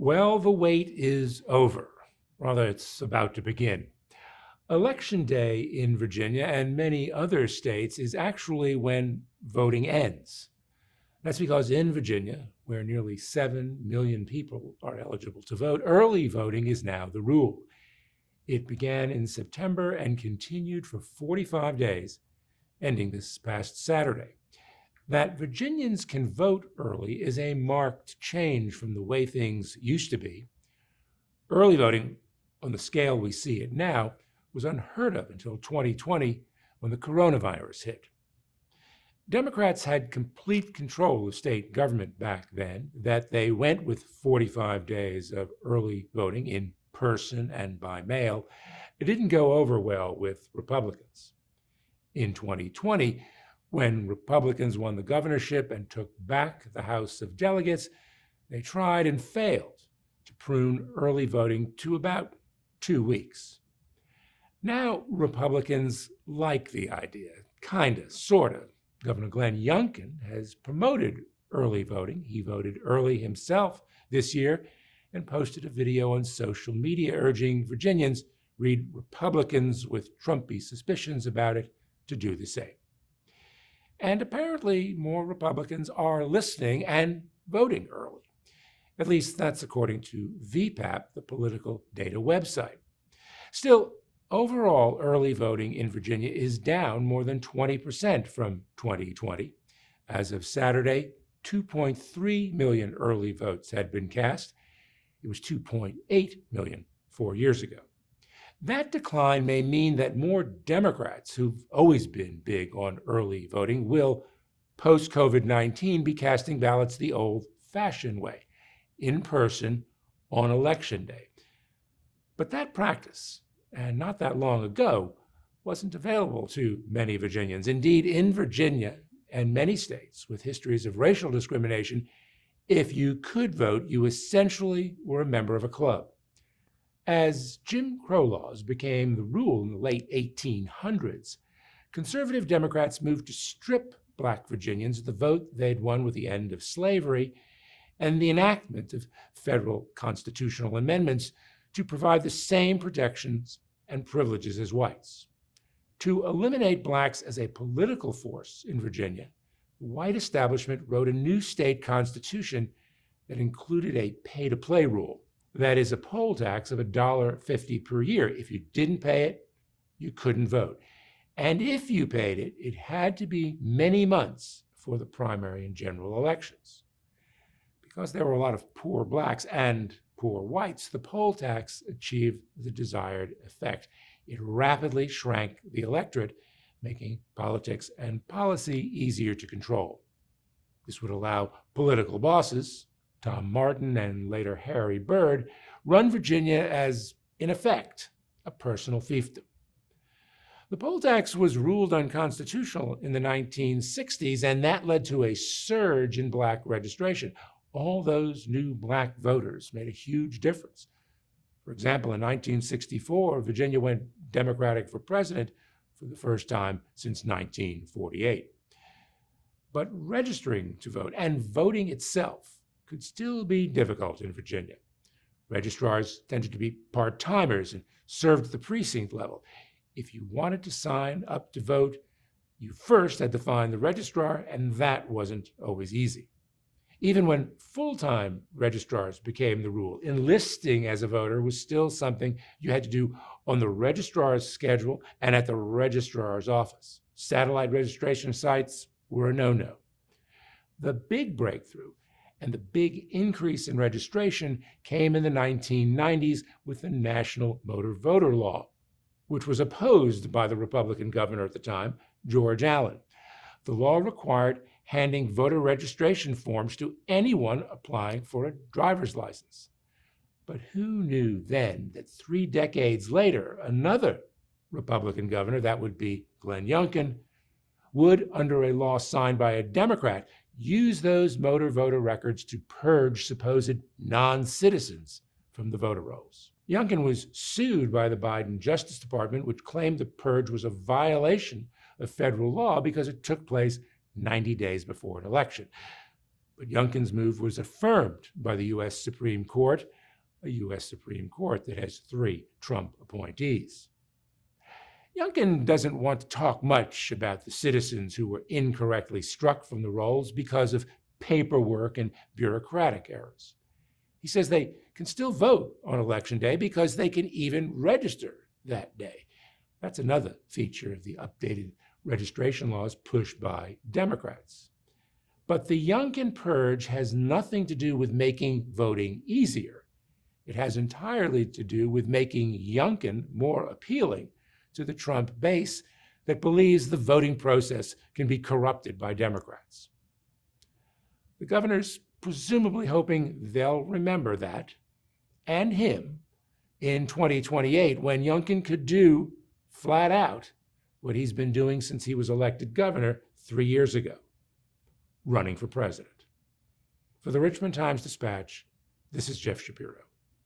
Well, the wait is over. Rather, it's about to begin. Election day in Virginia and many other states is actually when voting ends. That's because in Virginia, where nearly 7 million people are eligible to vote, early voting is now the rule. It began in September and continued for 45 days, ending this past Saturday. That Virginians can vote early is a marked change from the way things used to be. Early voting, on the scale we see it now, was unheard of until 2020 when the coronavirus hit. Democrats had complete control of state government back then, that they went with 45 days of early voting in person and by mail. It didn't go over well with Republicans. In 2020, when Republicans won the governorship and took back the House of Delegates, they tried and failed to prune early voting to about 2 weeks. Now, Republicans like the idea, kinda, sorta. Governor Glenn Youngkin has promoted early voting. He voted early himself this year and posted a video on social media urging Virginians, read Republicans with Trumpy suspicions about it, to do the same. And apparently, more Republicans are listening and voting early. At least that's according to VPAP, the political data website. Still, overall early voting in Virginia is down more than 20% from 2020. As of Saturday, 2.3 million early votes had been cast. It was 2.8 million 4 years ago. That decline may mean that more Democrats who've always been big on early voting will, post-COVID-19, be casting ballots the old-fashioned way, in person on Election Day. But that practice, and not that long ago, wasn't available to many Virginians. Indeed, in Virginia and many states with histories of racial discrimination, if you could vote, you essentially were a member of a club. As Jim Crow laws became the rule in the late 1800s, conservative Democrats moved to strip Black Virginians of the vote they'd won with the end of slavery and the enactment of federal constitutional amendments to provide the same protections and privileges as whites. To eliminate Blacks as a political force in Virginia, the white establishment wrote a new state constitution that included a pay-to-play rule. That is, a poll tax of $1.50 per year. If you didn't pay it, you couldn't vote. And if you paid it, it had to be many months before the primary and general elections. Because there were a lot of poor Blacks and poor whites, the poll tax achieved the desired effect. It rapidly shrank the electorate, making politics and policy easier to control. This would allow political bosses, Tom Martin and later Harry Byrd, run Virginia as, in effect, a personal fiefdom. The poll tax was ruled unconstitutional in the 1960s, and that led to a surge in Black registration. All those new Black voters made a huge difference. For example, in 1964, Virginia went Democratic for president for the first time since 1948. But registering to vote and voting itself could still be difficult in Virginia. Registrars tended to be part-timers and served at the precinct level. If you wanted to sign up to vote, you first had to find the registrar, and that wasn't always easy. Even when full-time registrars became the rule, enlisting as a voter was still something you had to do on the registrar's schedule and at the registrar's office. Satellite registration sites were a no-no. The big breakthrough and the big increase in registration came in the 1990s with the National Motor Voter Law, which was opposed by the Republican governor at the time, George Allen. The law required handing voter registration forms to anyone applying for a driver's license. But who knew then that 3 decades later, another Republican governor, that would be Glenn Youngkin, would, under a law signed by a Democrat, use those motor voter records to purge supposed non-citizens from the voter rolls. Youngkin was sued by the Biden Justice Department, which claimed the purge was a violation of federal law because it took place 90 days before an election. But Youngkin's move was affirmed by the U.S. Supreme Court, a U.S. Supreme Court that has 3 Trump appointees. Youngkin doesn't want to talk much about the citizens who were incorrectly struck from the rolls because of paperwork and bureaucratic errors. He says they can still vote on Election Day because they can even register that day. That's another feature of the updated registration laws pushed by Democrats. But the Youngkin purge has nothing to do with making voting easier. It has entirely to do with making Youngkin more appealing to the Trump base that believes the voting process can be corrupted by Democrats. The governor's presumably hoping they'll remember that, and him, in 2028, when Youngkin could do, flat out, what he's been doing since he was elected governor 3 years ago, running for president. For the Richmond Times-Dispatch, this is Jeff Shapiro.